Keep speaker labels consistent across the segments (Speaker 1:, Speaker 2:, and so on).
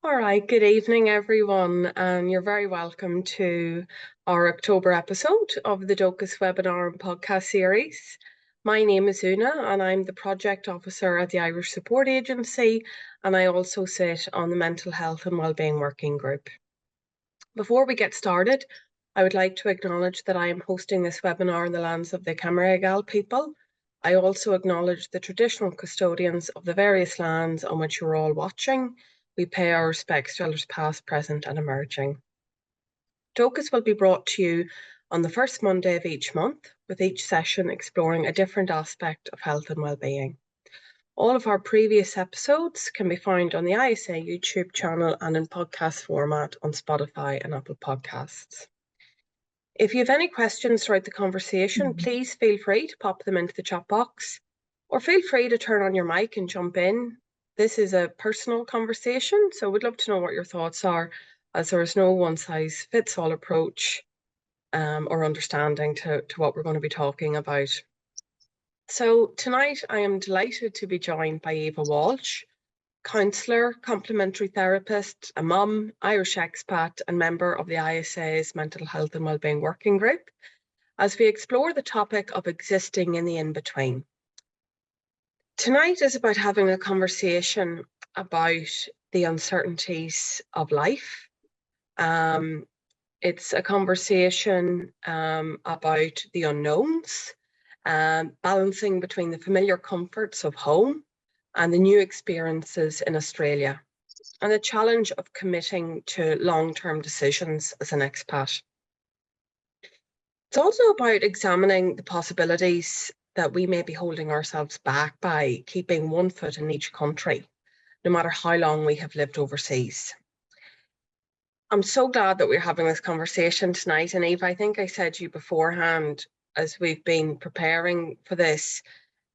Speaker 1: All right, good evening, everyone, and you're very welcome to our October episode of the Dóchas webinar and podcast series. My name is Una, and I'm the project officer at the Irish Support Agency, and I also sit on the Mental Health and Wellbeing Working Group. Before we get started, I would like to acknowledge that I am hosting this webinar in the lands of the Camaragal people. I also acknowledge the traditional custodians of the various lands on which you're all watching. We pay our respects to elders past, present and emerging. Dóchas will be brought to you on the first Monday of each month, with each session exploring a different aspect of health and wellbeing. All of our previous episodes can be found on the ISA YouTube channel and in podcast format on Spotify and Apple Podcasts. If you have any questions throughout the conversation, please feel free to pop them into the chat box, or feel free to turn on your mic and jump in. This is a personal conversation, so we'd love to know what your thoughts are, as there is no one-size-fits-all approach or understanding to what we're going to be talking about. So tonight I am delighted to be joined by Eva Walsh, counsellor, complementary therapist, a mum, Irish expat and member of the ISA's Mental Health and Wellbeing Working Group, as we explore the topic of existing in the in-between. Tonight is about having a conversation about the uncertainties of life. It's a conversation about the unknowns, balancing between the familiar comforts of home and the new experiences in Australia, and the challenge of committing to long-term decisions as an expat. It's also about examining the possibilities that we may be holding ourselves back by keeping one foot in each country, no matter how long we have lived overseas. I'm so glad that we're having this conversation tonight. And Eve, I think I said to you beforehand, as we've been preparing for this,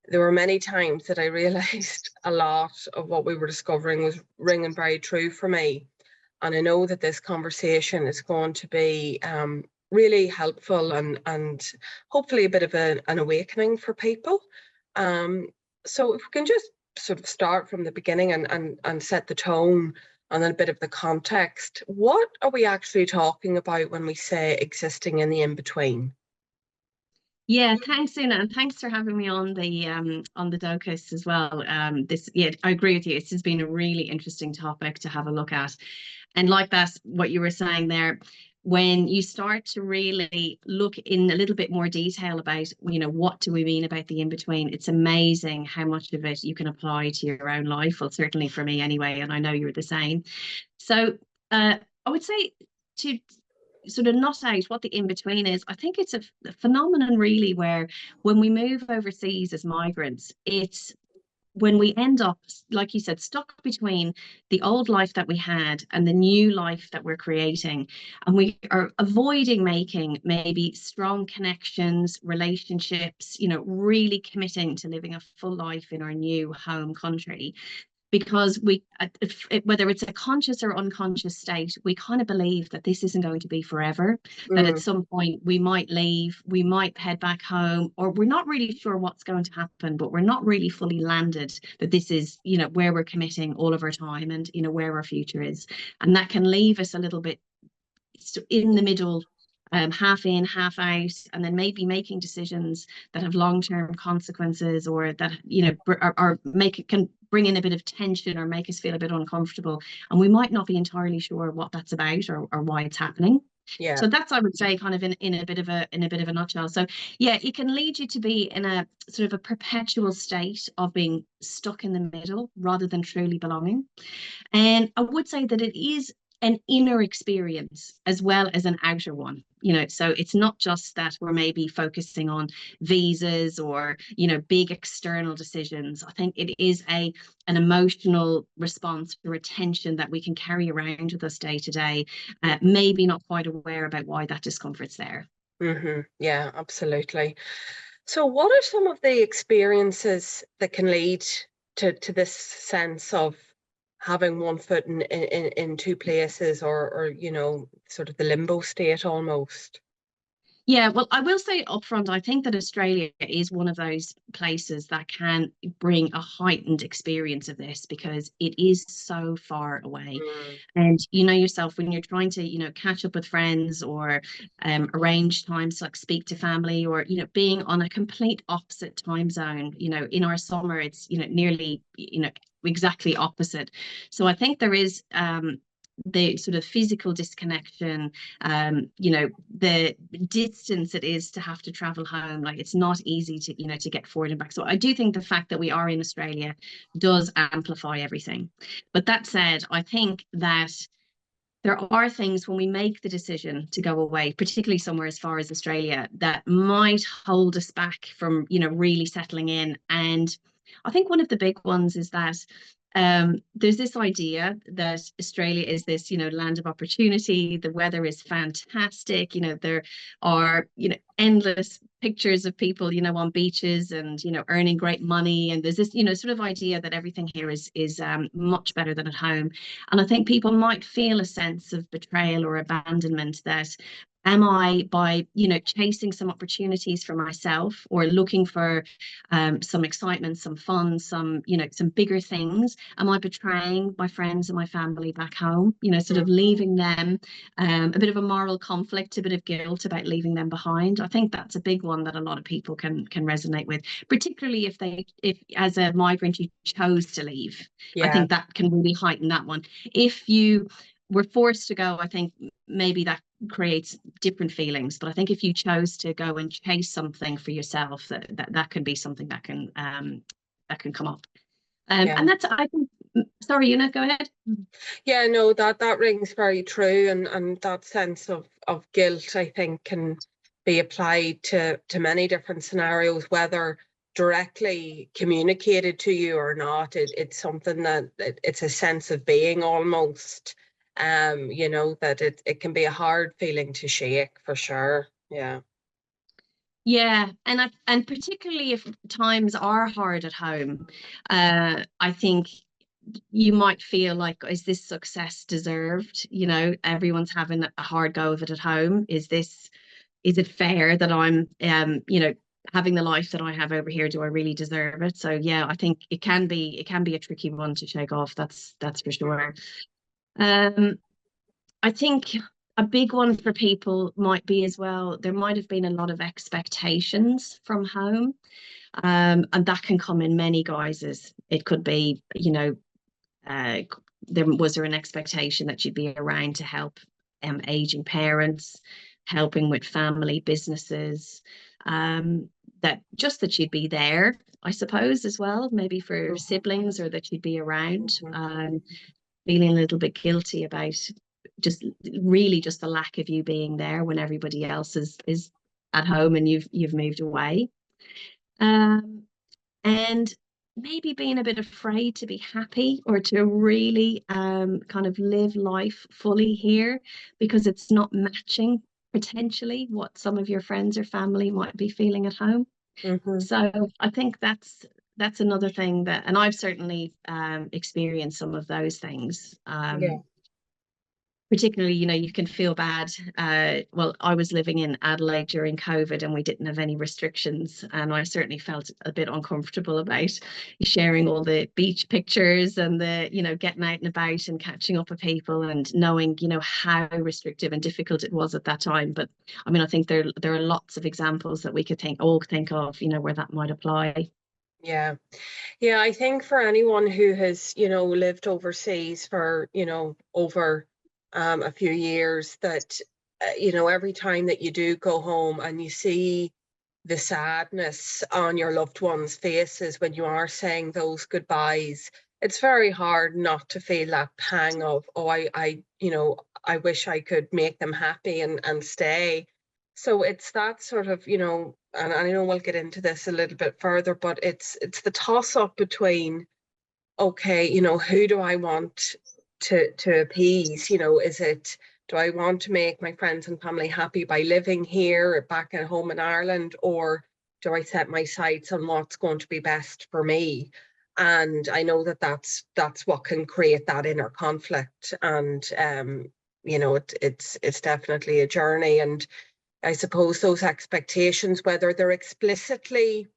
Speaker 1: there were many times that I realised a lot of what we were discovering was ringing very true for me. And I know that this conversation is going to be really helpful and hopefully a bit of an awakening for people. So if we can just sort of start from the beginning and set the tone and then a bit of the context. What are we actually talking about when we say existing in the in-between?
Speaker 2: Yeah, thanks, Una, and thanks for having me on the Dóchas as well. I agree with you. This has been a really interesting topic to have a look at, and like that, what you were saying there, when you start to really look in a little bit more detail about, what do we mean about the in-between? It's amazing how much of it you can apply to your own life. Well, certainly for me anyway, and I know you're the same. So I would say to sort of nut out what the in-between is, I think it's a phenomenon really where when we move overseas as migrants, it's when we end up, like you said, stuck between the old life that we had and the new life that we're creating. And we are avoiding making maybe strong connections, relationships, really committing to living a full life in our new home country. Because whether it's a conscious or unconscious state, we kind of believe that this isn't going to be forever, that at some point we might leave, we might head back home, or we're not really sure what's going to happen, but we're not really fully landed that this is, where we're committing all of our time and, where our future is. And that can leave us a little bit in the middle, half in, half out, and then maybe making decisions that have long-term consequences, or that can bring in a bit of tension or make us feel a bit uncomfortable, and we might not be entirely sure what that's about or why it's happening. Yeah. So that's, I would say, kind of in a bit of a nutshell. So yeah, it can lead you to be in a sort of a perpetual state of being stuck in the middle rather than truly belonging. And I would say that it is an inner experience as well as an outer one, so it's not just that we're maybe focusing on visas or, big external decisions. I think it is an emotional response or attention that we can carry around with us day to day, maybe not quite aware about why that discomfort's there.
Speaker 1: Yeah, absolutely. So what are some of the experiences that can lead to this sense of having one foot in two places, or sort of the limbo state almost?
Speaker 2: Yeah, well, I will say upfront, I think that Australia is one of those places that can bring a heightened experience of this because it is so far away.
Speaker 1: Mm,
Speaker 2: And you know yourself when you're trying to, catch up with friends or arrange times like speak to family or, being on a complete opposite time zone. In our summer, it's, nearly, exactly opposite. So I think there is the sort of physical disconnection, the distance it is to have to travel home. Like it's not easy to, to get forward and back. So I do think the fact that we are in Australia does amplify everything. But that said, I think that there are things when we make the decision to go away, particularly somewhere as far as Australia, that might hold us back from, really settling in. And I think one of the big ones is that there's this idea that Australia is this, land of opportunity. The weather is fantastic. There are, endless pictures of people, on beaches and, earning great money. And there's this, sort of idea that everything here is much better than at home. And I think people might feel a sense of betrayal or abandonment that am I by, chasing some opportunities for myself or looking for some excitement, some fun, some bigger things, am I betraying my friends and my family back home, sort of
Speaker 1: mhm.
Speaker 2: leaving them, a bit of a moral conflict, a bit of guilt about leaving them behind. I think that's a big one that a lot of people can resonate with, particularly if as a migrant you chose to leave. I
Speaker 1: Yeah.
Speaker 2: think that can really heighten that one. If you were forced to go, I think maybe that creates different feelings. But I think if you chose to go and chase something for yourself, that can be something that can come up.
Speaker 1: Yeah.
Speaker 2: And that's I think. Sorry, go ahead.
Speaker 1: Yeah, no, that rings very true, and that sense of guilt, I think, can be applied to many different scenarios, whether directly communicated to you or not. It's something that it's a sense of being almost, that it can be a hard feeling to shake for sure. Yeah.
Speaker 2: Yeah, and particularly if times are hard at home, I think you might feel like, is this success deserved? Everyone's having a hard go of it at home. Is it fair that I'm, having the life that I have over here? Do I really deserve it? So yeah, I think it can be a tricky one to shake off. That's for sure. Um, I think a big one for people might be as well, there might have been a lot of expectations from home. And that can come in many guises. It could be, uh, there an expectation that you'd be around to help aging parents, helping with family businesses, that you'd be there, I suppose, as well, maybe for
Speaker 1: Mhm,
Speaker 2: siblings, or that you'd be around.
Speaker 1: mhm.
Speaker 2: Feeling a little bit guilty about just really just the lack of you being there when everybody else is at home and you've moved away. Um, and maybe being a bit afraid to be happy or to really kind of live life fully here because it's not matching potentially what some of your friends or family might be feeling at home.
Speaker 1: Mhm.
Speaker 2: So I think that's another thing and I've certainly experienced some of those things.
Speaker 1: Yeah.
Speaker 2: Particularly, you can feel bad. Well, I was living in Adelaide during COVID and we didn't have any restrictions. And I certainly felt a bit uncomfortable about sharing all the beach pictures and getting out and about and catching up with people and knowing, how restrictive and difficult it was at that time. But I mean, I think there are lots of examples that we could think of, where that might apply.
Speaker 1: Yeah. Yeah, I think for anyone who has, lived overseas for, over a few years, that, every time that you do go home and you see the sadness on your loved ones' faces when you are saying those goodbyes, it's very hard not to feel that pang of, oh, I wish I could make them happy and stay. So it's that sort of, and I know we'll get into this a little bit further, but it's the toss up between, okay, who do I want to appease? Is it, do I want to make my friends and family happy by living here back at home in Ireland, or do I set my sights on what's going to be best for me? And I know that that's what can create that inner conflict. And it's definitely a journey. And I suppose those expectations, whether they're explicitly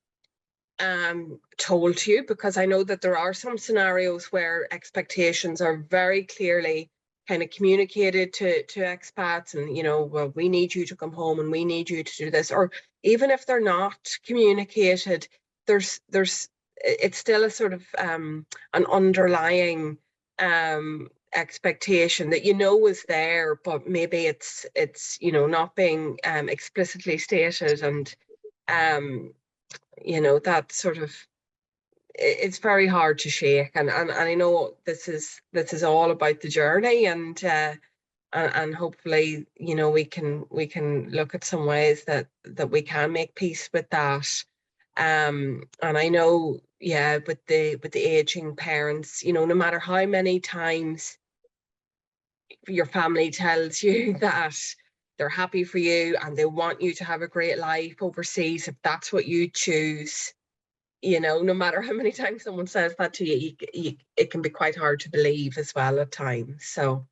Speaker 1: told to you, because I know that there are some scenarios where expectations are very clearly kind of communicated to expats, and well, we need you to come home and we need you to do this, or even if they're not communicated, there's it's still a sort of an underlying expectation that is there, but maybe it's not being explicitly stated, and that sort of, it's very hard to shake, and I know this is all about the journey, and hopefully we can look at some ways that we can make peace with that. And I know, yeah, with the aging parents, no matter how many times your family tells you that they're happy for you and they want you to have a great life overseas, if that's what you choose, no matter how many times someone says that to you, it can be quite hard to believe as well at times. So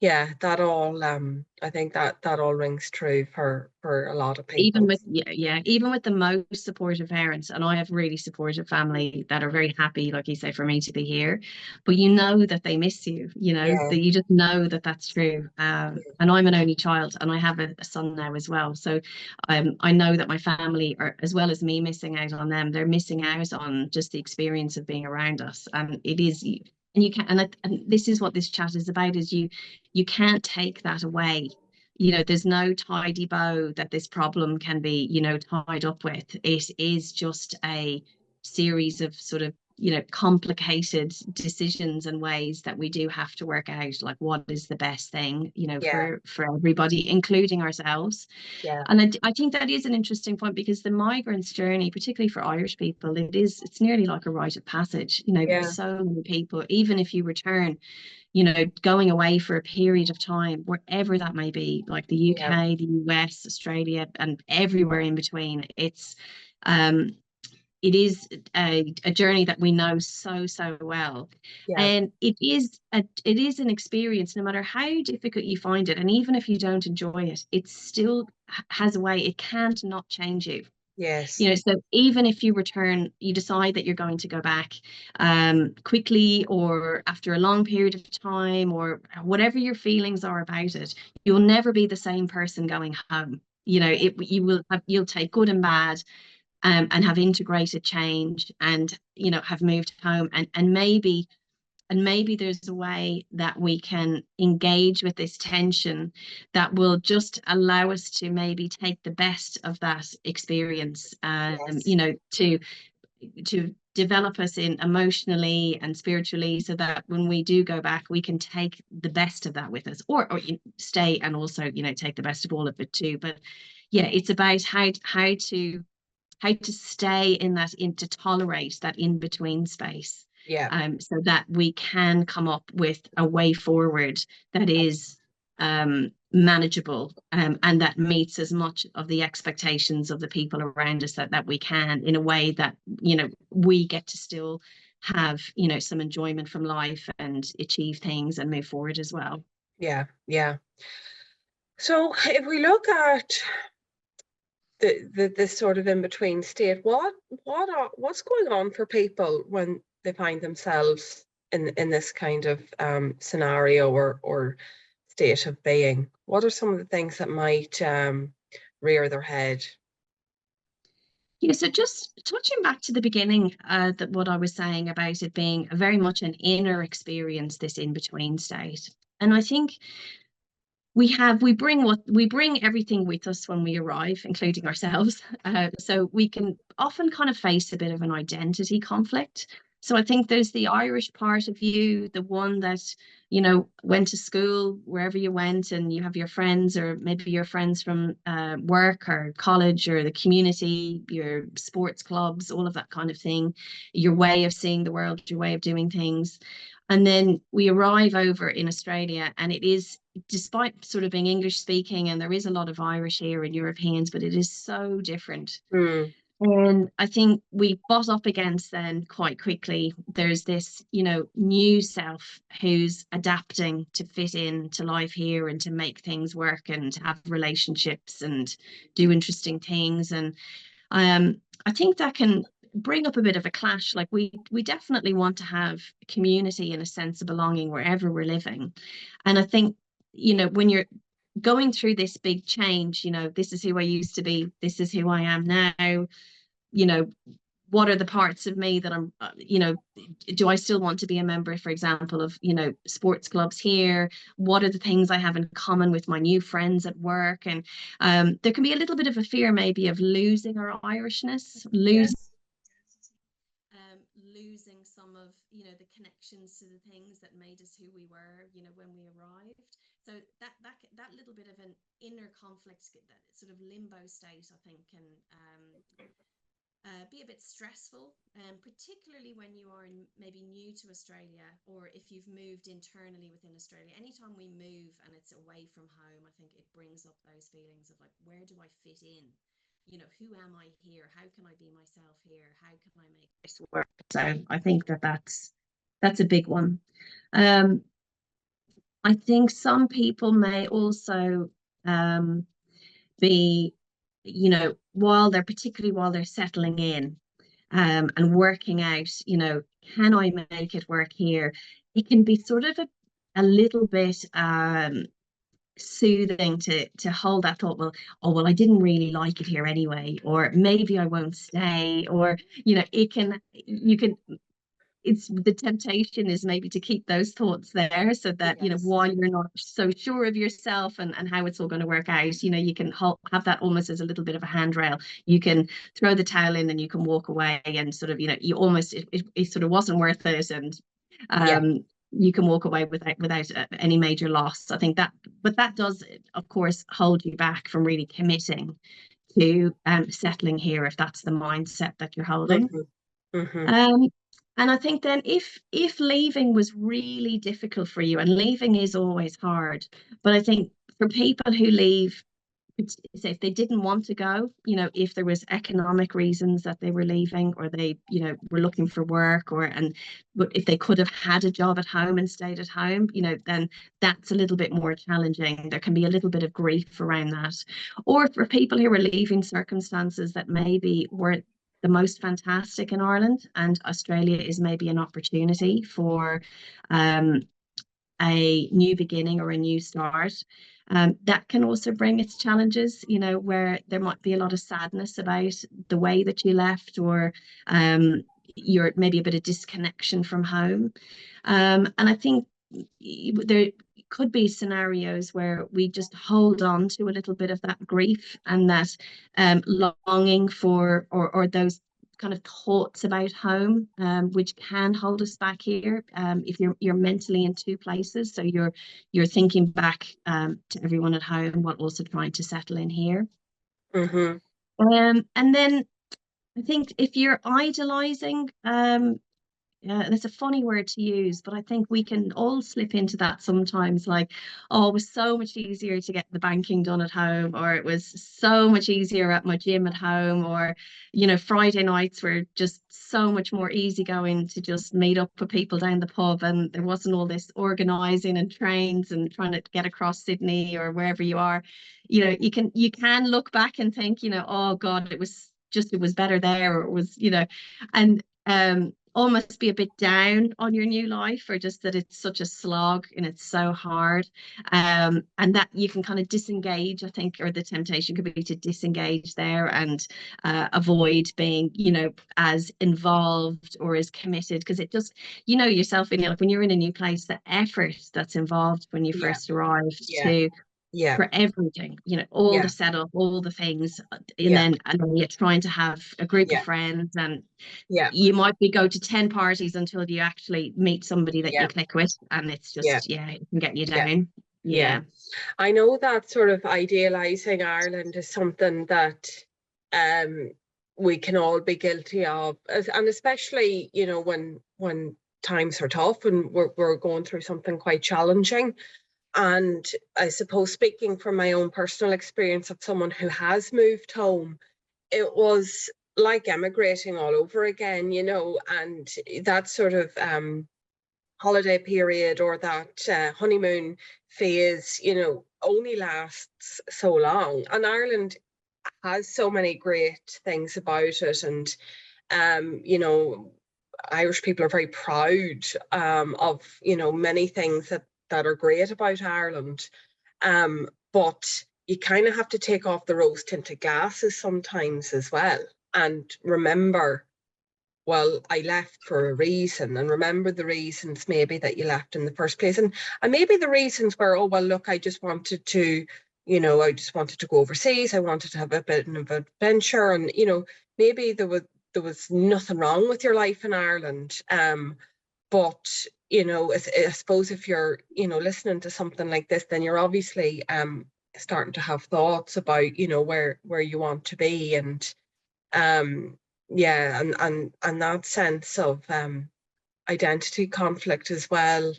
Speaker 1: yeah, that all I think that all rings true for a lot of
Speaker 2: Even
Speaker 1: people.
Speaker 2: with, yeah, even with the most supportive parents, and I have really supportive family that are very happy, like you say, for me to be here, but that they miss you,
Speaker 1: Yeah,
Speaker 2: that you just know that that's true. And I'm an only child, and I have a son now as well, so I know that my family are, as well as me missing out on them, they're missing out on just the experience of being around us. And it is, and you can, and this is what this chat is about, is you can't take that away. There's no tidy bow that this problem can be, tied up with. It is just a series of sort of, complicated decisions and ways that we do have to work out, like what is the best thing,
Speaker 1: yeah,
Speaker 2: for everybody, including ourselves.
Speaker 1: yeah,
Speaker 2: And I think that is an interesting point, because the migrants' journey, particularly for Irish people, it's nearly like a rite of passage.
Speaker 1: yeah,
Speaker 2: So many people, even if you return, going away for a period of time, wherever that may be, like the
Speaker 1: yeah,
Speaker 2: UK, the US, Australia, and everywhere in between. Um, it is a journey that we know so well,
Speaker 1: yeah,
Speaker 2: and it is an experience. No matter how difficult you find it, and even if you don't enjoy it, it still has a way. It can't not change you.
Speaker 1: yes,
Speaker 2: So even if you return, you decide that you're going to go back quickly, or after a long period of time, or whatever your feelings are about it, you'll never be the same person going home. You'll take good and bad, and have integrated change, and have moved home, and maybe there's a way that we can engage with this tension that will just allow us to maybe take the best of that experience,
Speaker 1: yes,
Speaker 2: to develop us in emotionally and spiritually, so that when we do go back, we can take the best of that with us, or stay and also, take the best of all of it too. But yeah, it's about how to stay in that, to tolerate that in between space,
Speaker 1: yeah,
Speaker 2: so that we can come up with a way forward that is manageable, and that meets as much of the expectations of the people around us that we can, in a way that we get to still have some enjoyment from life, and achieve things and move forward as well.
Speaker 1: yeah, yeah. So if we look at the this sort of in between state, what's going on for people when they find themselves in this kind of scenario or state of being? What are some of the things that might rear their head?
Speaker 2: Yeah, so just touching back to the beginning, that what I was saying about it being very much an inner experience, this in between state. And I think we bring everything with us when we arrive, including ourselves. So we can often kind of face a bit of an identity conflict. So I think there's the Irish part of you, the one that went to school wherever you went, and you have your friends, or maybe your friends from work or college or the community, your sports clubs, all of that kind of thing, your way of seeing the world, your way of doing things. And then we arrive over in Australia, and it is, despite sort of being English speaking, and there is a lot of Irish here and Europeans, but it is so different.
Speaker 1: Hmm.
Speaker 2: And I think we butt up against then quite quickly. There's this, new self who's adapting to fit in to life here and to make things work and to have relationships and do interesting things. And I think that can bring up a bit of a clash. Like we definitely want to have community and a sense of belonging wherever we're living. And I think, when you're going through this big change, this is who I used to be, this is who I am now, you know, what are the parts of me that I'm, do I still want to be a member, for example, of, sports clubs here? What are the things I have in common with my new friends at work? And there can be a little bit of a fear maybe of losing our Irishness,
Speaker 1: Yes.
Speaker 2: losing some of, the connections to the things that made us who we were, when we arrived. So that little bit of an inner conflict, that sort of limbo state, I think, can be a bit stressful, particularly when you are maybe new to Australia, or if you've moved internally within Australia. Anytime we move and it's away from home, I think it brings up those feelings of like, where do I fit in? Who am I here? How can I be myself here? How can I make this work? So I think that's a big one. I think some people may also be, particularly while they're settling in, and working out, can I make it work here? It can be sort of a little bit soothing to hold that thought, well, oh well, I didn't really like it here anyway, or maybe I won't stay, or it can you can it's the temptation is maybe to keep those thoughts there, so that
Speaker 1: Yes.
Speaker 2: while you're not so sure of yourself and how it's all going to work out, you can have that almost as a little bit of a handrail. You can throw the towel in and you can walk away, and sort of you almost it sort of wasn't worth it, and
Speaker 1: Yeah.
Speaker 2: you can walk away without any major loss. I think that, but that does of course hold you back from really committing to settling here, if that's the mindset that you're holding.
Speaker 1: Mm-hmm. Mm-hmm.
Speaker 2: um, and I think then if leaving was really difficult for you, and leaving is always hard, but I think for people who leave, say if they didn't want to go, if there was economic reasons that they were leaving, or they, were looking for work, but if they could have had a job at home and stayed at home, then that's a little bit more challenging. There can be a little bit of grief around that. Or for people who are leaving circumstances that maybe weren't the most fantastic in Ireland, and Australia is maybe an opportunity for um, a new beginning or a new start. That can also bring its challenges, where there might be a lot of sadness about the way that you left, or you're maybe a bit of disconnection from home. And I think there could be scenarios where we just hold on to a little bit of that grief and that longing for, or those kind of thoughts about home, which can hold us back here. If you're mentally in two places, so you're thinking back to everyone at home while also trying to settle in here.
Speaker 1: Mm-hmm.
Speaker 2: And then I think if you're idolizing, and it's a funny word to use, but I think we can all slip into that sometimes. Like, oh, it was so much easier to get the banking done at home, or it was so much easier at my gym at home, or, Friday nights were just so much more easygoing to just meet up with people down the pub, and there wasn't all this organizing and trains and trying to get across Sydney or wherever you are. You can look back and think, oh God, it was better there, or it was, and almost be a bit down on your new life, or just that it's such a slog and it's so hard, and that you can kind of disengage, I think, or the temptation could be to disengage there, and avoid being, as involved or as committed, because it just, yourself, like when you're in a new place, the effort that's involved when you
Speaker 1: Yeah.
Speaker 2: first arrived,
Speaker 1: Yeah.
Speaker 2: to
Speaker 1: Yeah.
Speaker 2: for everything, all the
Speaker 1: Yeah.
Speaker 2: setup, all the things,
Speaker 1: Yeah.
Speaker 2: and then you're trying to have a group of
Speaker 1: Yeah.
Speaker 2: friends, and
Speaker 1: Yeah.
Speaker 2: you might be go to 10 parties until you actually meet somebody that you
Speaker 1: Yeah.
Speaker 2: click with, and it's
Speaker 1: Yeah.
Speaker 2: just, yeah, it can get you
Speaker 1: Yeah.
Speaker 2: down.
Speaker 1: Yeah.
Speaker 2: Yeah.
Speaker 1: I know that sort of idealizing Ireland is something that um we can all be guilty of, and especially, when times are tough and we're going through something quite challenging. And I suppose, speaking from my own personal experience of someone who has moved home, it was like emigrating all over again, and that sort of holiday period, or that honeymoon phase, only lasts so long. And Ireland has so many great things about it. And, Irish people are very proud of, many things that are great about Ireland. But you kind of have to take off the rose tinted glasses sometimes as well, and remember, well, I left for a reason, and remember the reasons maybe that you left in the first place. And maybe the reasons were, oh, well, look, I just wanted to, I just wanted to go overseas. I wanted to have a bit of adventure. And, maybe there was nothing wrong with your life in Ireland. But, I suppose if you're, listening to something like this, then you're obviously starting to have thoughts about, where you want to be. And yeah, and that sense of identity conflict as well,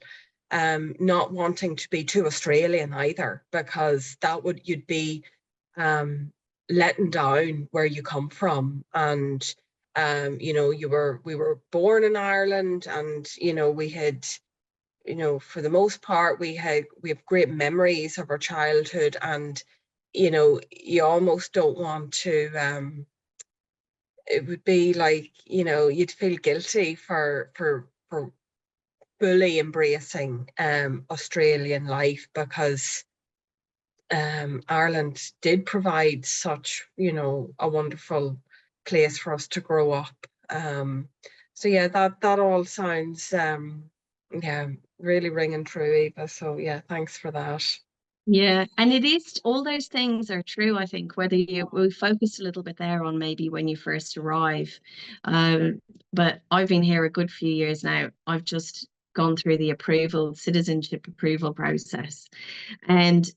Speaker 1: not wanting to be too Australian either, because you'd be letting down where you come from. And we were born in Ireland, and we had, for the most part, we have great memories of our childhood. And you almost don't want to it would be like, you'd feel guilty for fully embracing Australian life, because Ireland did provide such, a wonderful place for us to grow up. So yeah, that all sounds yeah, really ringing true, Eva. So yeah, thanks for that.
Speaker 2: Yeah, and it is, all those things are true, I think, whether we focused a little bit there on maybe when you first arrive. But I've been here a good few years now. I've just gone through the citizenship approval process. And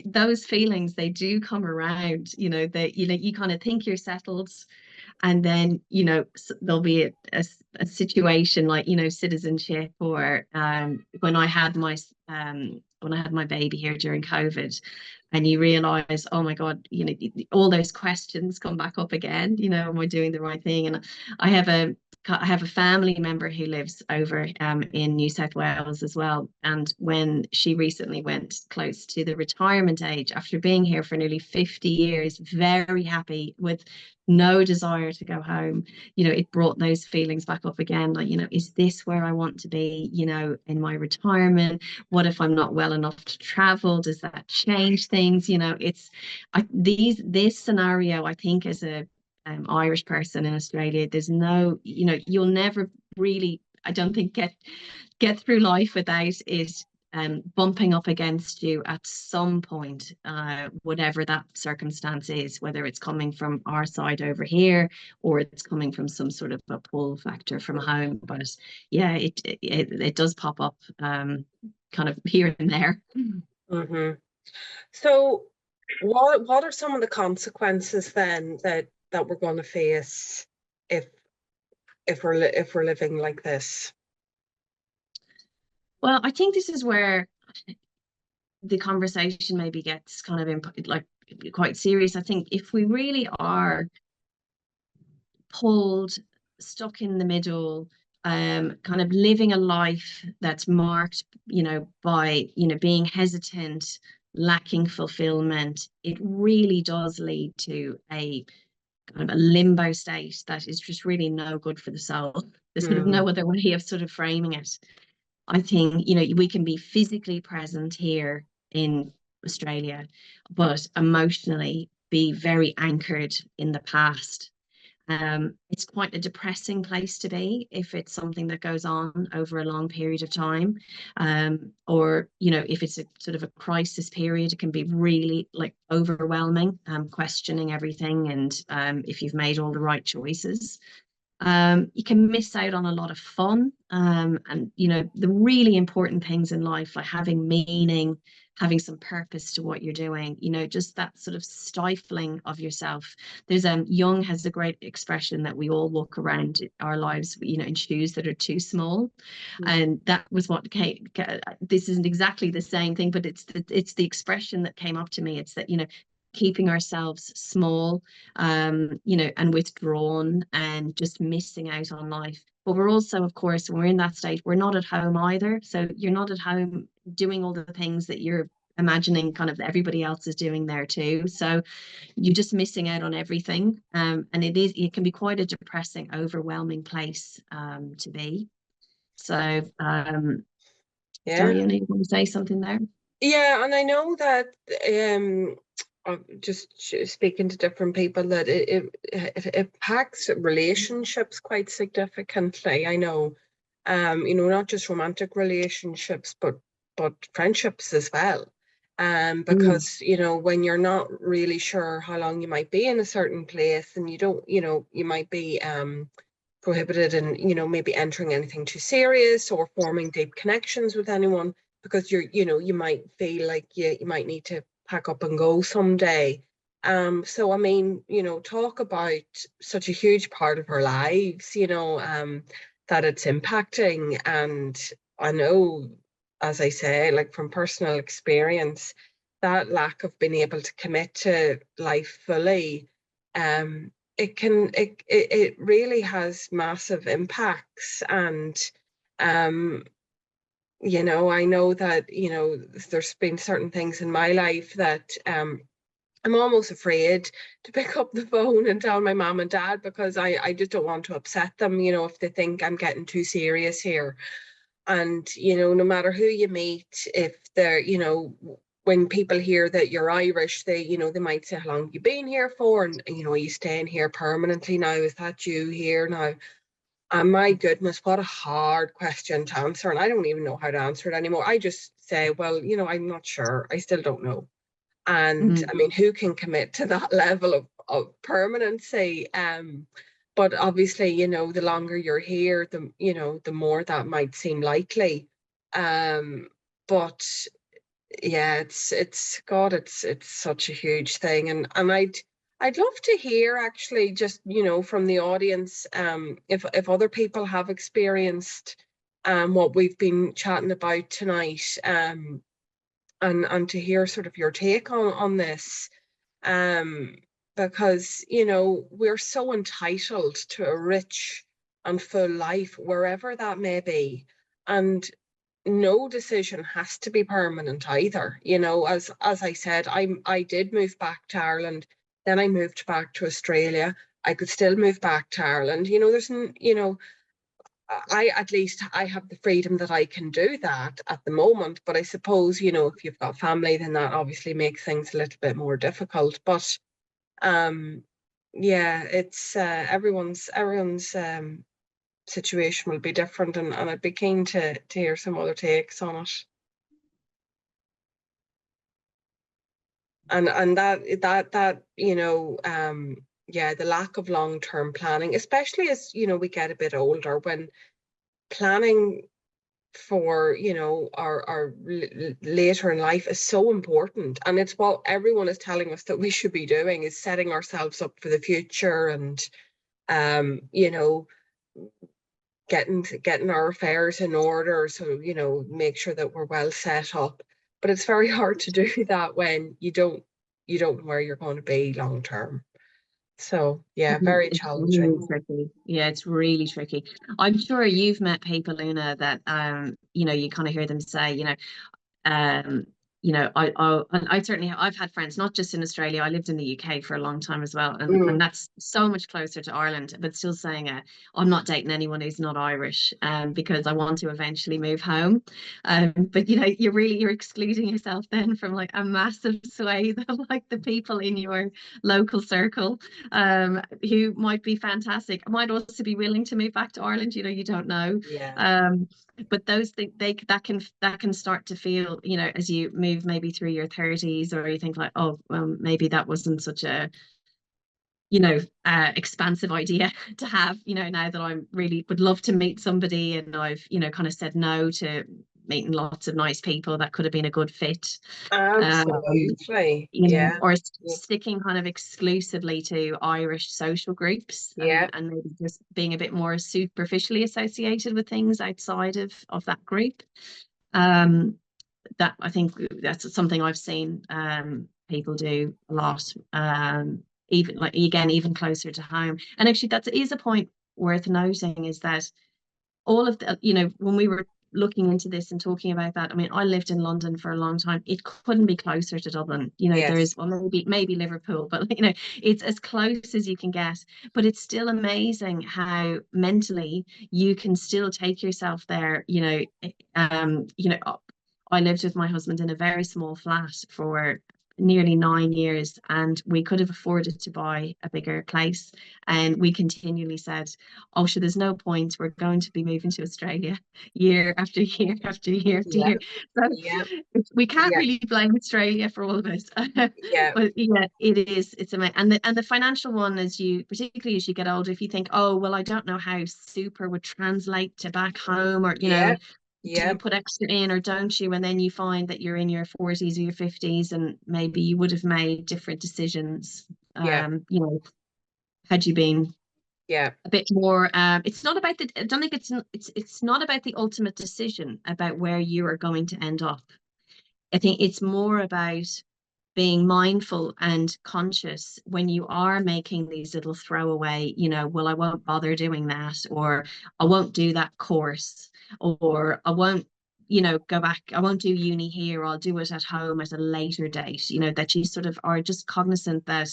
Speaker 2: those feelings, they do come around, you kind of think you're settled, and then there'll be a situation like citizenship, or when I had my baby here during COVID, and you realize, oh my God, all those questions come back up again, am I doing the right thing? And I have a family member who lives over in New South Wales as well. And when she recently went close to the retirement age after being here for nearly 50 years, very happy, with no desire to go home, it brought those feelings back up again. Like, is this where I want to be, in my retirement? What if I'm not well enough to travel? Does that change things? This scenario, I think, as a Irish person in Australia, there's no, you'll never really, I don't think, get through life without it bumping up against you at some point, whatever that circumstance is, whether it's coming from our side over here, or it's coming from some sort of a pull factor from home. But yeah, it does pop up kind of here and there.
Speaker 1: Mm-hmm. So what are some of the consequences then that we're going to face if if we're living like this?
Speaker 2: Well, I think this is where the conversation maybe gets kind of like quite serious. I think if we really are pulled, stuck in the middle, kind of living a life that's marked, by, being hesitant, lacking fulfillment, it really does lead to a kind of a limbo state that is just really no good for the soul. There's sort of
Speaker 1: Mm,
Speaker 2: no other way of sort of framing it. I think, we can be physically present here in Australia, but emotionally be very anchored in the past. It's quite a depressing place to be if it's something that goes on over a long period of time. Or, if it's a sort of a crisis period, it can be really like overwhelming, questioning everything, and if you've made all the right choices. You can miss out on a lot of fun, and the really important things in life, like having meaning, having some purpose to what you're doing, just that sort of stifling of yourself. There's Jung has a great expression that we all walk around our lives, in shoes that are too small.
Speaker 1: mm,
Speaker 2: And that was what this isn't exactly the same thing, but it's the expression that came up to me. It's that, keeping ourselves small, you know, and withdrawn and just missing out on life. But we're also, of course, when we're in that state, we're not at home either. So you're not at home doing all the things that you're imagining kind of everybody else is doing there too. So you're just missing out on everything. And it can be quite a depressing, overwhelming place to be. So
Speaker 1: Yeah.
Speaker 2: sorry, Una, you want to say something there?
Speaker 1: Yeah, and I know that just speaking to different people that it impacts relationships quite significantly. I know, not just romantic relationships, but friendships as well.
Speaker 2: Mm,
Speaker 1: Because when you're not really sure how long you might be in a certain place, and you don't, you might be prohibited in, maybe entering anything too serious or forming deep connections with anyone because you might feel like you might need to pack up and go someday. So I mean, talk about such a huge part of our lives, that it's impacting. And I know, as I say, like from personal experience, that lack of being able to commit to life fully, it really has massive impacts. And um I know that there's been certain things in my life that I'm almost afraid to pick up the phone and tell my mom and dad because I just don't want to upset them, if they think I'm getting too serious here. And no matter who you meet, if they're when people hear that you're Irish, they might say, how long have you been here for? And are you staying here permanently now? Is that you here now? And my goodness, what a hard question to answer. And I don't even know how to answer it anymore. I just say, well, I'm not sure. I still don't know. And
Speaker 2: mm,
Speaker 1: I mean, who can commit to that level of permanency? But obviously, the longer you're here, the more that might seem likely. But yeah, it's God, it's such a huge thing. And I'd love to hear actually just, from the audience, if other people have experienced what we've been chatting about tonight, and to hear sort of your take on this. Um, because, we're so entitled to a rich and full life, wherever that may be. And no decision has to be permanent either. As I said, I did move back to Ireland, then I moved back to Australia. I could still move back to Ireland. I at least I have the freedom that I can do that at the moment. But I suppose, if you've got family, then that obviously makes things a little bit more difficult. But um yeah, it's everyone's situation will be different, and I'd be keen to hear some other takes on it. And that yeah, the lack of long-term planning, especially as we get a bit older, when planning for our later in life is so important. And it's what everyone is telling us that we should be doing, is setting ourselves up for the future, and you know getting our affairs in order, so make sure that we're well set up. But it's very hard to do that when you don't know where you're going to be long term. So yeah, very
Speaker 2: it's really
Speaker 1: challenging.
Speaker 2: tricky. Yeah, it's really tricky. I'm sure you've met people, Una, that you know, you kind of hear them say, um, I certainly have, I've had friends, not just in Australia. I lived in the UK for a long time as well, and
Speaker 1: Mm,
Speaker 2: that's so much closer to Ireland. But still saying, I'm not dating anyone who's not Irish, because I want to eventually move home. But you're excluding yourself then from like a massive swathe of like the people in your local circle, who might be fantastic, might also be willing to move back to Ireland. You don't know.
Speaker 1: yeah.
Speaker 2: Um, but those things, that can start to feel, as you move maybe through your 30s, or you think like, oh well, maybe that wasn't such a expansive idea to have, now that I really would love to meet somebody, and I've kind of said no to meeting lots of nice people that could have been a good fit. um,
Speaker 1: Absolutely. Yeah.
Speaker 2: or
Speaker 1: Yeah.
Speaker 2: sticking kind of exclusively to Irish social groups,
Speaker 1: Yeah.
Speaker 2: and maybe just being a bit more superficially associated with things outside of that group. Um, that I think that's something I've seen people do a lot, even like again, even closer to home. And actually, that is a point worth noting, is that all of the, when we were looking into this and talking about that, I mean, I lived in London for a long time. It couldn't be closer to Dublin. There
Speaker 1: Yes.
Speaker 2: is, well, maybe Liverpool, but it's as close as you can get. But it's still amazing how mentally you can still take yourself there. I lived with my husband in a very small flat for nearly 9 years, and we could have afforded to buy a bigger place. And we continually said, oh, sure, there's no point. We're going to be moving to Australia year after year after year after
Speaker 1: Yeah.
Speaker 2: year. So
Speaker 1: Yeah.
Speaker 2: we can't
Speaker 1: Yeah.
Speaker 2: really blame Australia for all of it.
Speaker 1: Yeah.
Speaker 2: But yeah, it's amazing. And the financial one, particularly as you get older, if you think, oh, well, I don't know how super would translate to back home, or,
Speaker 1: Yeah.
Speaker 2: do
Speaker 1: Yeah.
Speaker 2: you put extra in or don't you? And then you find that you're in your 40s or your 50s, and maybe you would have made different decisions,
Speaker 1: Yeah.
Speaker 2: had you been
Speaker 1: Yeah.
Speaker 2: a bit more. It's not about I don't think it's not about the ultimate decision about where you are going to end up. I think it's more about being mindful and conscious when you are making these little throwaway, well, I won't bother doing that, or I won't do that course, or I won't, go back, I won't do uni here, I'll do it at home at a later date, that you sort of are just cognizant that,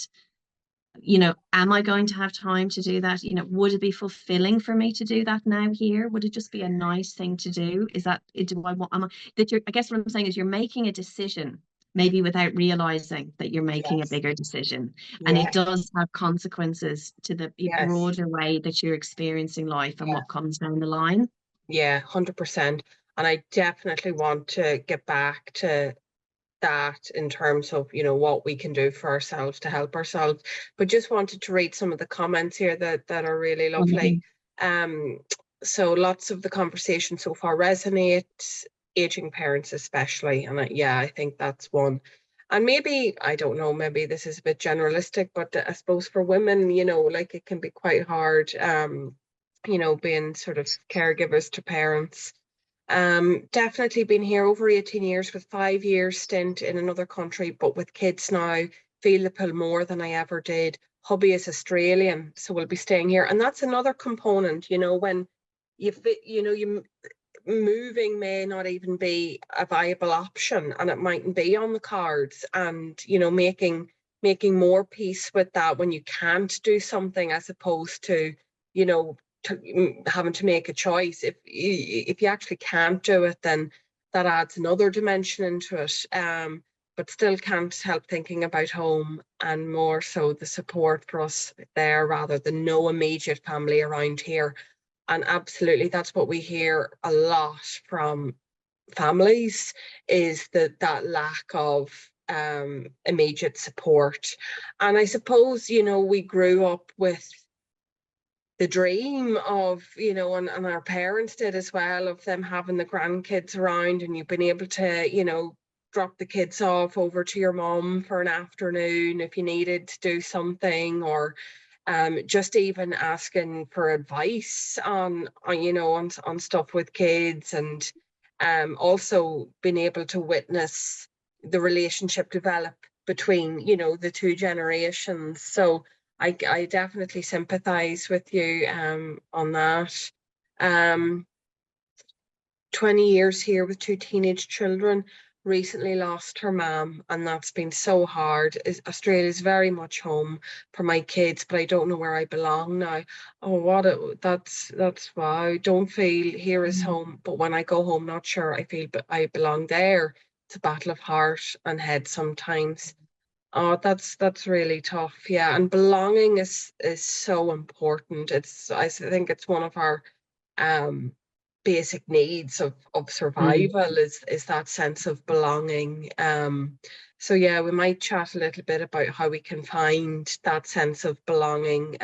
Speaker 2: am I going to have time to do that? Would it be fulfilling for me to do that now here? Would it just be a nice thing to do? Do I want, I guess what I'm saying is you're making a decision, maybe without realizing that you're making a
Speaker 1: Yes.
Speaker 2: bigger decision. And it
Speaker 1: Yeah.
Speaker 2: does have consequences to the
Speaker 1: Yes.
Speaker 2: broader way that you're experiencing life and
Speaker 1: Yeah.
Speaker 2: what comes down the line.
Speaker 1: Yeah. 100%. And I definitely want to get back to that in terms of, what we can do for ourselves to help ourselves. But just wanted to read some of the comments here that are really lovely. Um, so lots of the conversation so far resonate, aging parents especially. And yeah, I think that's one. And maybe, I don't know, maybe this is a bit generalistic, but I suppose for women, like it can be quite hard, being sort of caregivers to parents. Definitely been here over 18 years with 5 years stint in another country, but with kids now, feel the pull more than I ever did. Hubby is Australian, so we'll be staying here. And that's another component, when you moving may not even be a viable option, and it mightn't be on the cards. And, making more peace with that when you can't do something, as opposed to, you know, having to make a choice. If you actually can't do it, then that adds another dimension into it. But still can't help thinking about home, and more so the support for us there rather than no immediate family around here. And absolutely, that's what we hear a lot from families, is that lack of immediate support. And I suppose, we grew up with the dream of, and our parents did as well, of them having the grandkids around, and you've been able to, drop the kids off over to your mom for an afternoon if you needed to do something, or just even asking for advice on stuff with kids. And also being able to witness the relationship develop between, the two generations. So I definitely sympathize with you on that. Um, 20 years here with two teenage children. Recently lost her mum, and that's been so hard. Australia is very much home for my kids, but I don't know where I belong now. Oh, that's wow. I don't feel here is
Speaker 2: Mm.
Speaker 1: home, but when I go home, not sure I feel but I belong there. It's a battle of heart and head sometimes. Oh, that's really tough. Yeah, and belonging is so important. I think it's one of our um basic needs of
Speaker 2: Mm.
Speaker 1: survival, is that sense of belonging. So yeah, we might chat a little bit about how we can find that sense of belonging.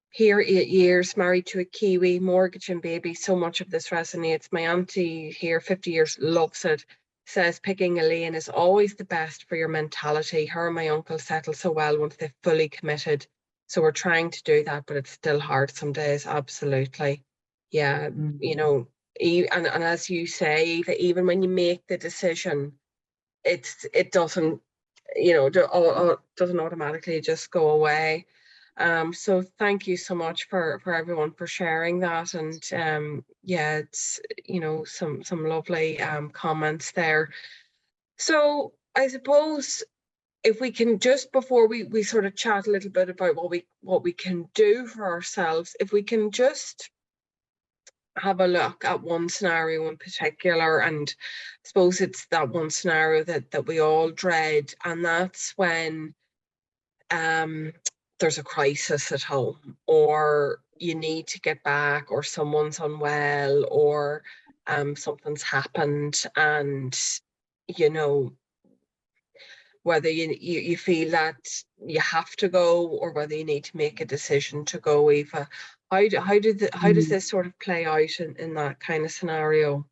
Speaker 1: Here, 8 years, married to a Kiwi, mortgage and baby. So much of this resonates. My auntie here, 50 years, loves it. Says picking a lane is always the best for your mentality. Her and my uncle settle so well once they've fully committed. So we're trying to do that, but it's still hard some days. Absolutely. Yeah,
Speaker 2: Mm.
Speaker 1: and as you say, even when you make the decision, it doesn't doesn't automatically just go away. So thank you so much for everyone for sharing that. And yeah, it's some lovely comments there. So I suppose if we can just before we sort of chat a little bit about what we can do for ourselves, if we can just have a look at one scenario in particular, and I suppose it's that one scenario that we all dread, and that's when um, there's a crisis at home, or you need to get back, or someone's unwell, or something's happened, and you know whether you feel that you have to go, or whether you need to make a decision to go. Eva, how does this sort of play out in that kind of scenario?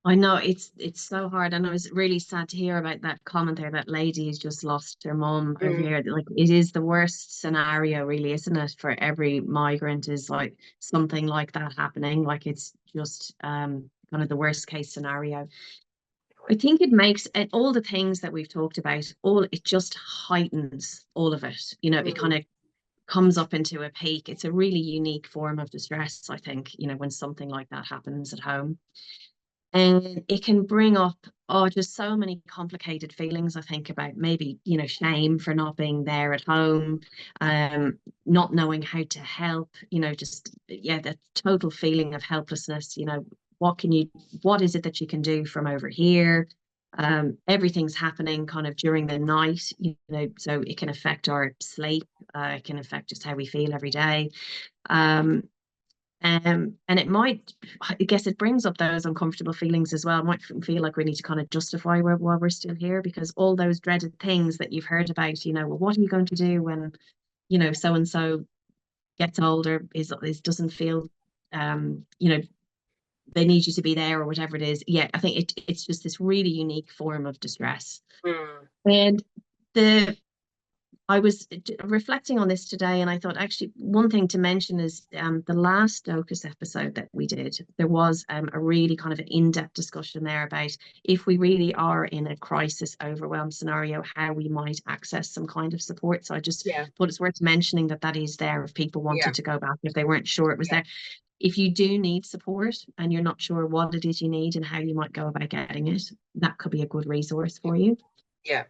Speaker 2: I know it's so hard, and I was really sad to hear about that comment there. That lady who's just lost her mum over
Speaker 1: Mm,
Speaker 2: here. Like, it is the worst scenario, really, isn't it? For every migrant, is like something like that happening. Like, it's just kind of the worst case scenario. I think it makes and all the things that we've talked about, all it just heightens all of it. It kind
Speaker 1: mm,
Speaker 2: of comes up into a peak. It's a really unique form of distress, I think. When something like that happens at home. And it can bring up, just so many complicated feelings, I think, about maybe, shame for not being there at home, um, not knowing how to help, just, yeah, that total feeling of helplessness. What is it that you can do from over here? Everything's happening kind of during the night, so it can affect our sleep, it can affect just how we feel every day. Um, and it might, I guess it brings up those uncomfortable feelings as well. It might feel like we need to kind of justify why we're still here, because all those dreaded things that you've heard about, well, what are you going to do when, so and so gets older, is doesn't feel, they need you to be there, or whatever it is. Yeah, I think it's just this really unique form of distress.
Speaker 1: mm.
Speaker 2: And the I was reflecting on this today, and I thought, actually, one thing to mention is the last Dóchas episode that we did. There was a really kind of an in-depth discussion there about, if we really are in a crisis overwhelm scenario, how we might access some kind of support. So I just
Speaker 1: Yeah,
Speaker 2: thought it's worth mentioning that is there if people
Speaker 1: yeah,
Speaker 2: wanted to go back, if they weren't sure it was
Speaker 1: yeah,
Speaker 2: there. If you do need support and you're not sure what it is you need and how you might go about getting it, that could be a good resource for you.
Speaker 1: yeah,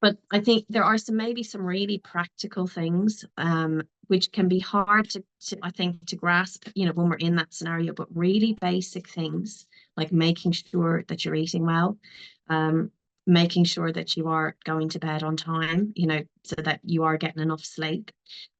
Speaker 2: But I think there are maybe some really practical things, which can be hard I think, to grasp, when we're in that scenario, but really basic things like making sure that you're eating well, um, making sure that you are going to bed on time, so that you are getting enough sleep.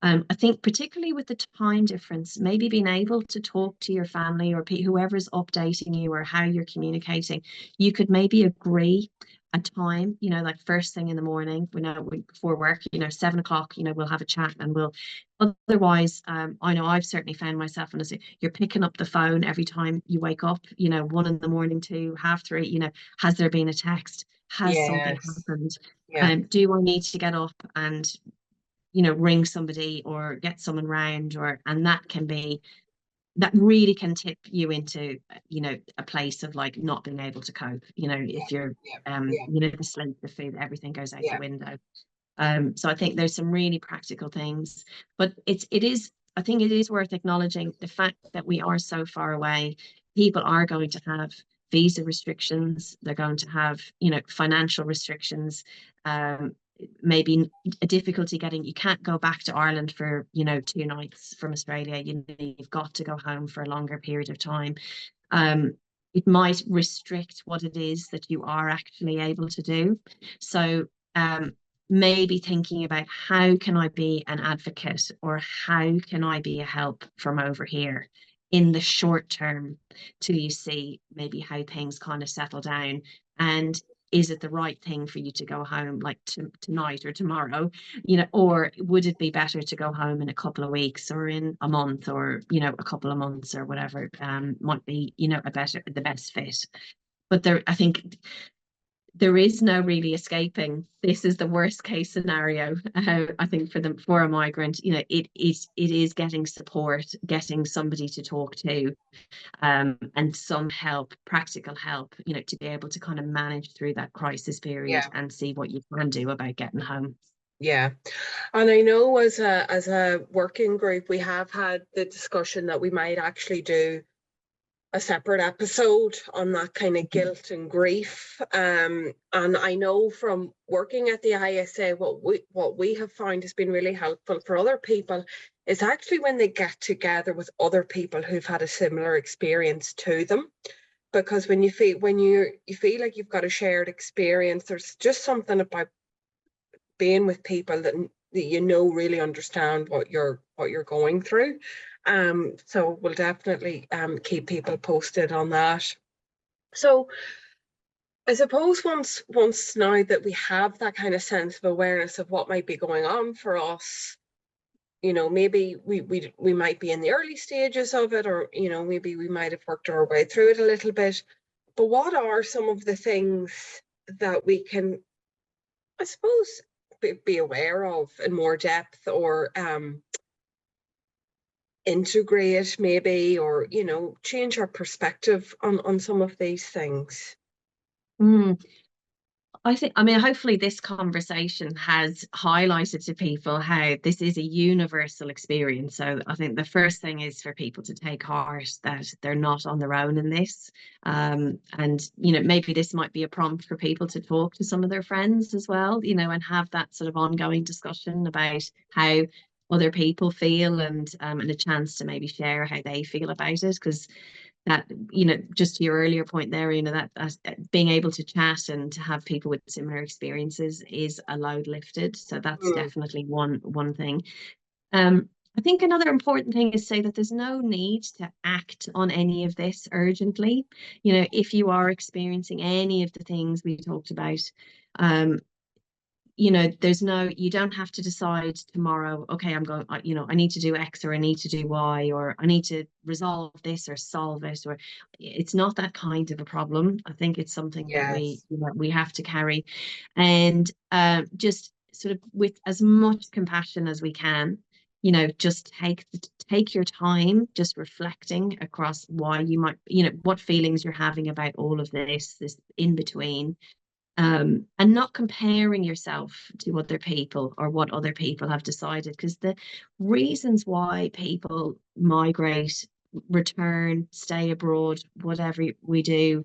Speaker 2: I think particularly with the time difference, maybe being able to talk to your family, or whoever's updating you, or how you're communicating, you could maybe agree a time, like first thing in the morning, before work, 7 o'clock, we'll have a chat, and we'll, otherwise, I know I've certainly found myself, and you're picking up the phone every time you wake up, 1 in the morning to 3:30, has there been a text? Has something
Speaker 1: yes,
Speaker 2: happened?
Speaker 1: yeah,
Speaker 2: Do I need to get up and, ring somebody, or get someone round, and that really can tip you into, a place of like not being able to cope,
Speaker 1: yeah,
Speaker 2: if you're,
Speaker 1: yeah, yeah,
Speaker 2: the sleep, the food, everything goes out the
Speaker 1: yeah,
Speaker 2: window. So I think there's some really practical things, but I think it is worth acknowledging the fact that we are so far away. People are going to have visa restrictions. They're going to have, financial restrictions. Um, Maybe a difficulty getting. You can't go back to Ireland for, 2 nights from Australia. You've got to go home for a longer period of time. Um, it might restrict what it is that you are actually able to do. So, maybe thinking about, how can I be an advocate, or how can I be a help from over here in the short term, till you see maybe how things kind of settle down, and is it the right thing for you to go home, like, tonight or tomorrow, or would it be better to go home in a couple of weeks, or in a month, or a couple of months, or whatever might be, the best fit. But there, I think there is no really escaping. This is the worst case scenario. I think for a migrant, it is getting support, getting somebody to talk to, and some help, practical help, to be able to kind of manage through that crisis period
Speaker 1: Yeah.
Speaker 2: and see what you can do about getting home.
Speaker 1: Yeah. And I know as a working group, we have had the discussion that we might actually do a separate episode on that kind of guilt and grief. And I know from working at the ISA, what we have found has been really helpful for other people is actually when they get together with other people who've had a similar experience to them. Because when you feel like you've got a shared experience, there's just something about being with people that really understand what you're going through. So we'll definitely keep people posted on that. So I suppose once now that we have that kind of sense of awareness of what might be going on for us, maybe we might be in the early stages of it, or maybe we might have worked our way through it a little bit. But what are some of the things that we can, I suppose, be aware of in more depth, or integrate maybe, or change our perspective on some of these things?
Speaker 2: Mm. I mean, hopefully this conversation has highlighted to people how this is a universal experience. So I think the first thing is for people to take heart that they're not on their own in this. And, maybe this might be a prompt for people to talk to some of their friends as well, and have that sort of ongoing discussion about how other people feel, and a chance to maybe share how they feel about it. Because that, just to your earlier point there, that being able to chat and to have people with similar experiences is a load lifted. So that's
Speaker 1: Mm,
Speaker 2: definitely one thing. I think another important thing is say that there's no need to act on any of this urgently. If you are experiencing any of the things we talked about, um, you don't have to decide tomorrow, okay, I'm going, I need to do X, or I need to do Y, or I need to resolve this or solve it, or it's not that kind of a problem. I think it's something that
Speaker 1: yes.
Speaker 2: we have to carry, and just sort of with as much compassion as we can, just take your time, just reflecting across why you might, what feelings you're having about all of this in between, and not comparing yourself to other people or what other people have decided, because the reasons why people migrate, return, stay abroad, whatever we do,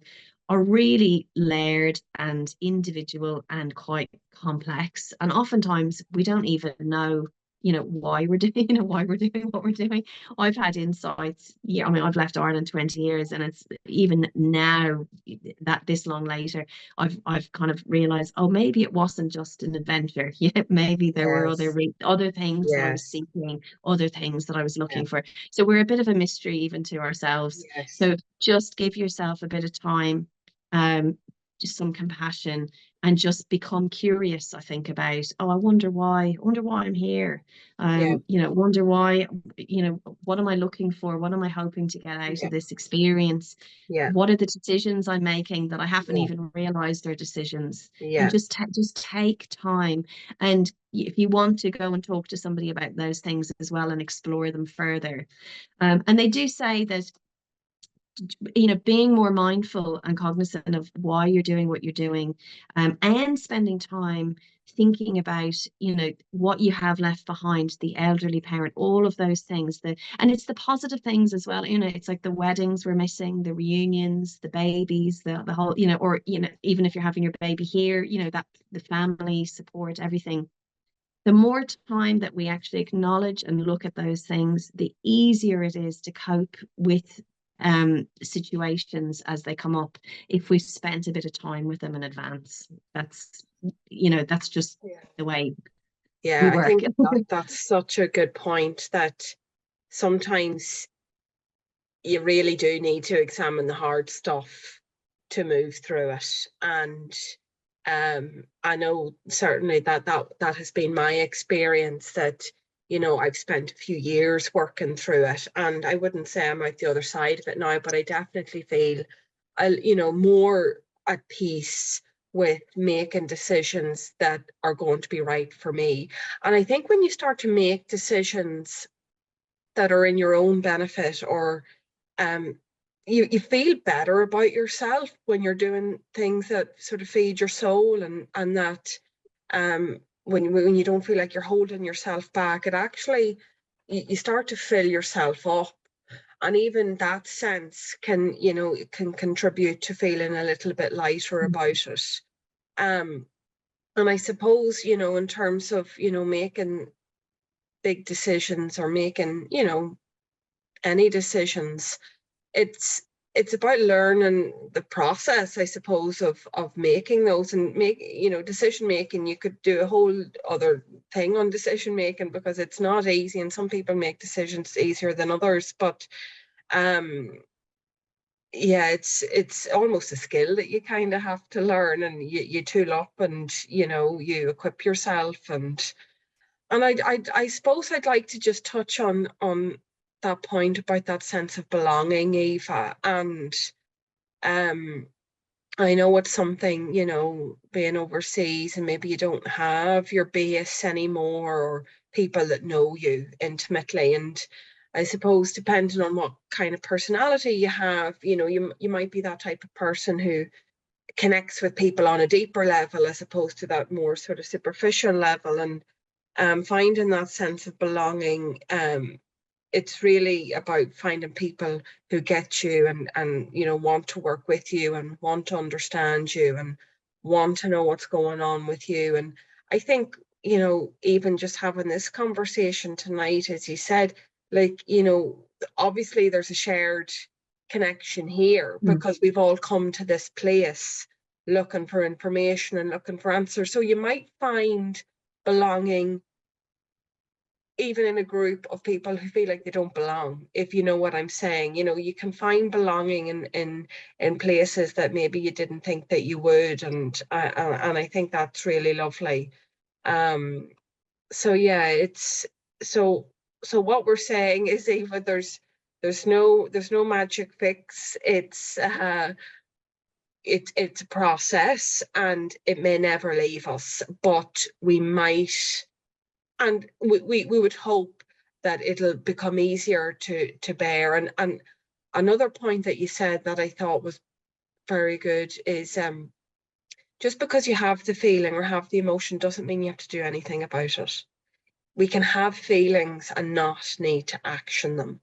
Speaker 2: are really layered and individual and quite complex, and oftentimes we don't even know why we're doing why we're doing what we're doing. I've had insights, I mean, I've left Ireland 20 years, and it's even now, that this long later, I've kind of realized, oh, maybe it wasn't just an adventure. Yeah, maybe there were
Speaker 1: Yes.
Speaker 2: other things that I was
Speaker 1: Yes.
Speaker 2: seeking, other things that I was
Speaker 1: Yeah.
Speaker 2: looking for. So we're a bit of a mystery even to ourselves.
Speaker 1: Yes.
Speaker 2: So just give yourself a bit of time, um, just some compassion, and just become curious, I think, about, oh, I wonder why I'm here.
Speaker 1: Yeah.
Speaker 2: Wonder why, what am I looking for? What am I hoping to get out
Speaker 1: Yeah.
Speaker 2: of this experience?
Speaker 1: Yeah.
Speaker 2: What are the decisions I'm making that I haven't
Speaker 1: Yeah.
Speaker 2: even realized are decisions? And
Speaker 1: Yeah.
Speaker 2: just take time. And if you want to go and talk to somebody about those things as well and explore them further. And they do say that, being more mindful and cognizant of why you're doing what you're doing, and spending time thinking about, what you have left behind, the elderly parent, all of those things, and it's the positive things as well. It's like the weddings we're missing, the reunions, the babies, the whole, or even if you're having your baby here, that the family support, everything. The more time that we actually acknowledge and look at those things, the easier it is to cope with situations as they come up, if we've spent a bit of time with them in advance. That's just
Speaker 1: Yeah.
Speaker 2: the way we
Speaker 1: Yeah, I
Speaker 2: work.
Speaker 1: think that's such a good point, that sometimes you really do need to examine the hard stuff to move through it. And I know certainly that has been my experience, that I've spent a few years working through it, and I wouldn't say I'm out the other side of it now, but I definitely feel more at peace, with making decisions that are going to be right for me. And I think when you start to make decisions that are in your own benefit, or um, you feel better about yourself when you're doing things that sort of feed your soul, and that when you don't feel like you're holding yourself back, it actually, you start to fill yourself up. And even that sense can, can contribute to feeling a little bit lighter about it. Um, and I suppose, in terms of, making big decisions, or making, any decisions, it's it's about learning the process, I suppose, of making those, and decision making. You could do a whole other thing on decision making, because it's not easy, and some people make decisions easier than others. But um yeah, it's almost a skill that you kind of have to learn, and you tool up, and you equip yourself. And I suppose I'd like to just touch on that point about that sense of belonging, Eva. And um I know it's something, being overseas, and maybe you don't have your base anymore, or people that know you intimately. And I suppose, depending on what kind of personality you have, you might be that type of person who connects with people on a deeper level, as opposed to that more sort of superficial level. And finding that sense of belonging, it's really about finding people who get you, and want to work with you, and want to understand you, and want to know what's going on with you. And I think, even just having this conversation tonight, as you said, like, obviously there's a shared connection here,
Speaker 2: Mm.
Speaker 1: because we've all come to this place looking for information and looking for answers. So you might find belonging even in a group of people who feel like they don't belong, if you know what I'm saying. You can find belonging in places that maybe you didn't think that you would. And I think that's really lovely. um so yeah, it's so so what we're saying is, Eva, there's no magic fix. It's a process, and it may never leave us, but we might, and we would hope that it'll become easier to bear. And another point that you said that I thought was very good is, just because you have the feeling or have the emotion doesn't mean you have to do anything about it. We can have feelings and not need to action them.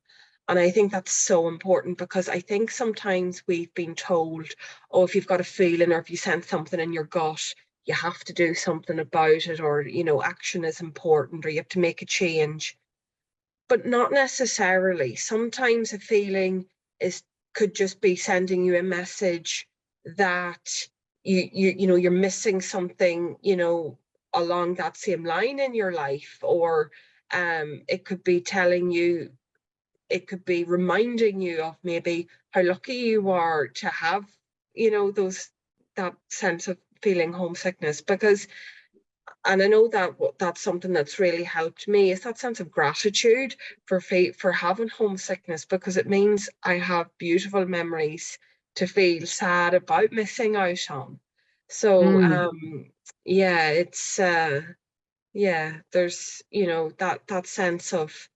Speaker 1: And I think that's so important, because I think sometimes we've been told, oh, if you've got a feeling, or if you sense something in your gut, you have to do something about it, or, action is important, or you have to make a change. But not necessarily. Sometimes a feeling is could just be sending you a message that you're missing something, along that same line in your life. Or it could be telling you, it could be reminding you of maybe how lucky you are to have, those that sense of feeling homesickness. Because, and I know that that's something that's really helped me, is that sense of gratitude for having homesickness, because it means I have beautiful memories to feel sad about missing out on. So
Speaker 2: Mm.
Speaker 1: yeah, it's yeah, there's, that sense of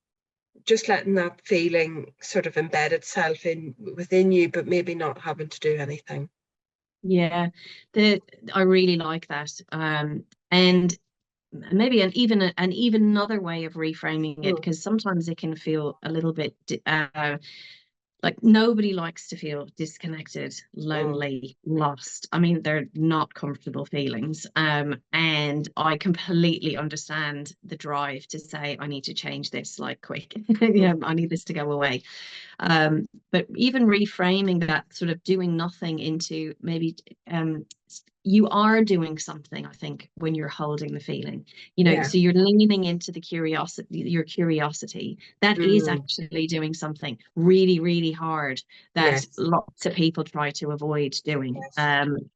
Speaker 1: just letting that feeling sort of embed itself in within you, but maybe not having to do anything.
Speaker 2: Yeah, the I really like that. And maybe an even another way of reframing it,
Speaker 1: Mm,
Speaker 2: because sometimes it can feel a little bit like nobody likes to feel disconnected,
Speaker 1: mm,
Speaker 2: lonely, lost. I mean, they're not comfortable feelings. And I completely understand the drive to say, I need to change this like quick. Yeah,
Speaker 1: mm.
Speaker 2: I need this to go away. But even reframing that sort of doing nothing into maybe um, you are doing something, I think, when you're holding the feeling,
Speaker 1: Yeah.
Speaker 2: so you're leaning into your curiosity. That is
Speaker 1: Mm,
Speaker 2: actually doing something really, really hard that
Speaker 1: yes.
Speaker 2: lots of people try to avoid doing,
Speaker 1: Yes.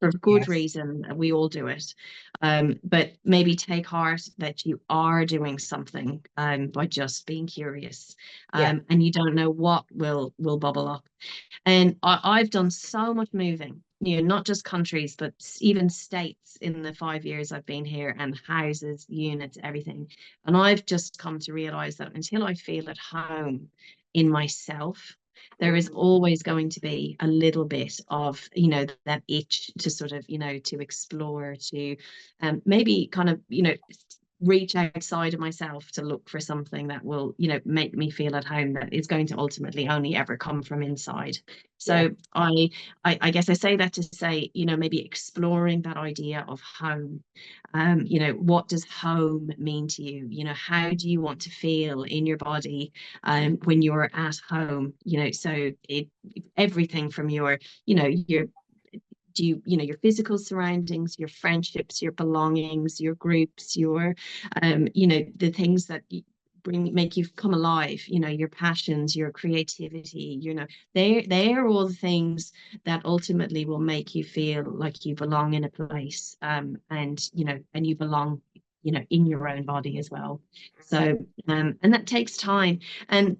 Speaker 2: for good
Speaker 1: Yes.
Speaker 2: reason. We all do it. But maybe take heart that you are doing something, by just being curious,
Speaker 1: Yeah.
Speaker 2: and you don't know what will bubble up. And I've done so much moving not just countries, but even states in the 5 years I've been here, and houses, units, everything. And I've just come to realize that until I feel at home in myself, there is always going to be a little bit of, that itch to sort of, to explore, to maybe kind of, reach outside of myself to look for something that will, make me feel at home, that is going to ultimately only ever come from inside.
Speaker 1: Yeah.
Speaker 2: So I guess I say that to say, maybe exploring that idea of home. What does home mean to you? How do you want to feel in your body when you're at home? So everything from your your physical surroundings, your friendships, your belongings, your groups, your the things that make you come alive, your passions, your creativity, they're all the things that ultimately will make you feel like you belong in a place, and you belong, in your own body as well. So and that takes time. And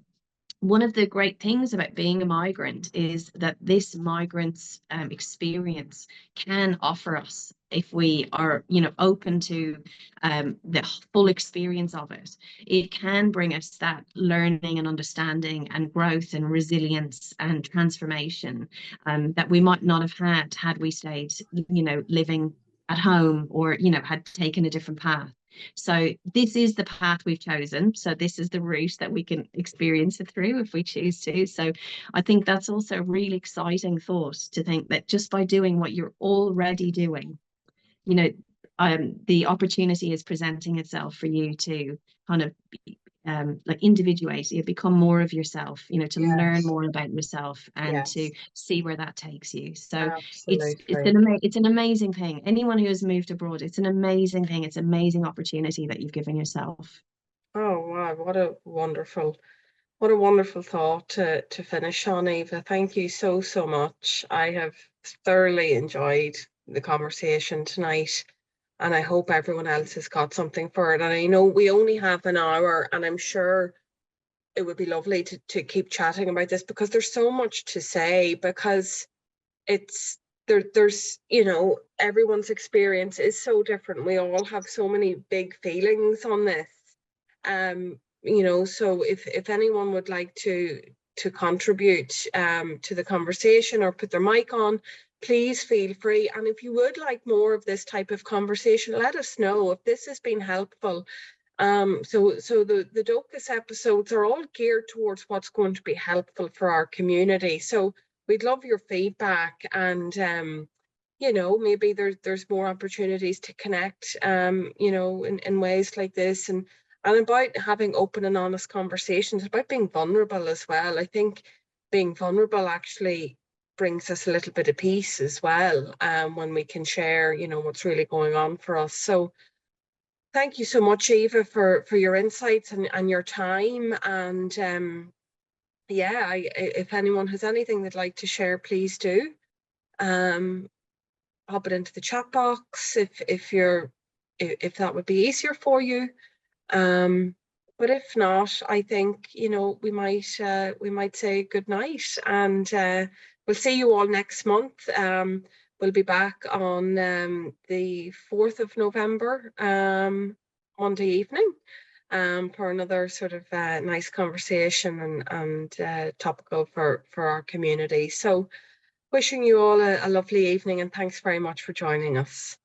Speaker 2: one of the great things about being a migrant is that this migrant's experience can offer us, if we are, open to the full experience of it, it can bring us that learning and understanding and growth and resilience and transformation that we might not have had we stayed, living at home, or, had taken a different path. So this is the path we've chosen. So this is the route that we can experience it through if we choose to. So I think that's also a really exciting thought, to think that just by doing what you're already doing, you know, the opportunity is presenting itself for you to kind of like individuate, you become more of yourself, to learn
Speaker 1: Yes.
Speaker 2: more about yourself and to
Speaker 1: Yes.
Speaker 2: see where that takes you. So
Speaker 1: Absolutely.
Speaker 2: it's an amazing thing. Anyone who has moved abroad, it's an amazing thing. It's an amazing opportunity that you've given yourself.
Speaker 1: Oh wow, what a wonderful thought to finish on, Eva. Thank you so, so much. I have thoroughly enjoyed the conversation tonight, and I hope everyone else has got something for it. And I know we only have an hour, and I'm sure it would be lovely to keep chatting about this, because there's so much to say, because it's there's everyone's experience is so different. We all have so many big feelings on this. So if anyone would like to contribute to the conversation or put their mic on, please feel free. And if you would like more of this type of conversation, let us know if this has been helpful. So the Dóchas episodes are all geared towards what's going to be helpful for our community. So we'd love your feedback, and maybe there's more opportunities to connect, in ways like this, and about having open and honest conversations, about being vulnerable as well. I think being vulnerable actually brings us a little bit of peace as well, when we can share, what's really going on for us. So thank you so much, Eva, for your insights and your time. And yeah, if anyone has anything they'd like to share, please do. Um, Pop it into the chat box if that would be easier for you. Um, but if not, I think we might say good night, and we'll see you all next month. We'll be back on the 4th of November, Monday evening, for another sort of nice conversation and topical for our community. So wishing you all a lovely evening, and thanks very much for joining us.